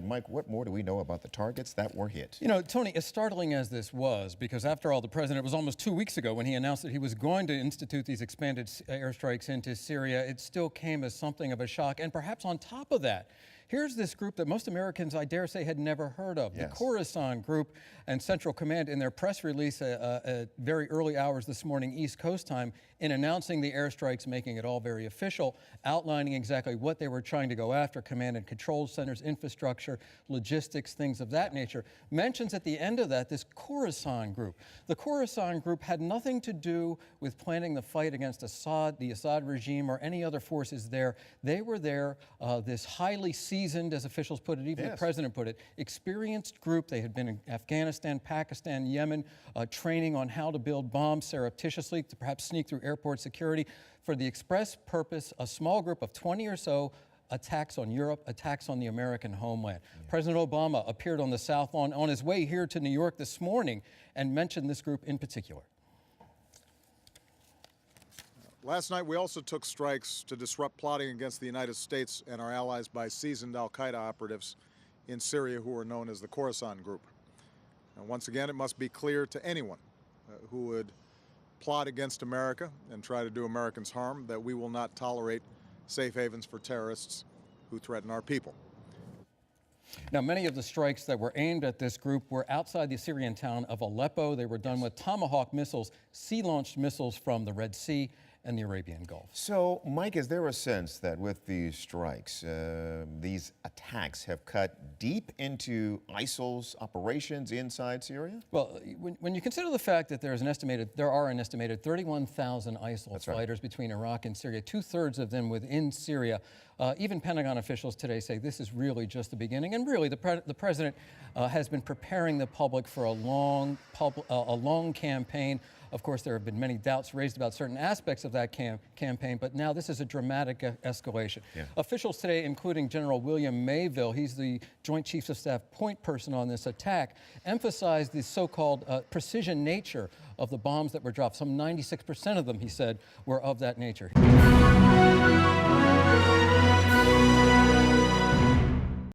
Mike, what more do we know about the targets that were hit? You know, Tony, as startling as this was, because after all, the president, it was almost 2 weeks ago when he announced that he was going to institute these expanded airstrikes into Syria, it still came as something of a shock. And perhaps on top of that, here's this group that most Americans, I dare say, had never heard of, the Khorasan Group, and Central Command in their press release at very early hours this morning, East Coast time, in announcing the airstrikes, making it all very official, outlining exactly what they were trying to go after, command and control centers, infrastructure, logistics, things of that nature, mentions at the end of that this Khorasan Group. The Khorasan Group had nothing to do with planning the fight against Assad, the Assad regime, or any other forces there. They were there, this highly seasoned, as officials put it, even the president put it, experienced group. They had been in Afghanistan, Pakistan, Yemen, training on how to build bombs surreptitiously to perhaps sneak through airport security for the express purpose, a small group of 20 or so attacks on Europe, attacks on the American homeland. President Obama appeared on the South Lawn on his way here to New York this morning and mentioned this group in particular. Last night, we also took strikes to disrupt plotting against the United States and our allies by seasoned al-Qaeda operatives in Syria who are known as the Khorasan Group. And once again, it must be clear to anyone who would plot against America and try to do Americans harm that we will not tolerate safe havens for terrorists who threaten our people. Now, many of the strikes that were aimed at this group were outside the Syrian town of Aleppo. They were done with Tomahawk missiles, sea-launched missiles from the Red Sea and the Arabian Gulf. So, Mike, is there a sense that with these strikes, these attacks have cut deep into ISIL's operations inside Syria? Well, when you consider the fact that there are an estimated 31,000 ISIL fighters between Iraq and Syria, 2/3 of them within Syria, even Pentagon officials today say this is really just the beginning. And really, the president has been preparing the public for a long campaign. Of course, there have been many doubts raised about certain aspects of that campaign, but now this is a dramatic escalation. Officials today, including General William Mayville, he's the Joint Chiefs of Staff point person on this attack, emphasized the so-called precision nature of the bombs that were dropped. Some 96% of them, he said, were of that nature.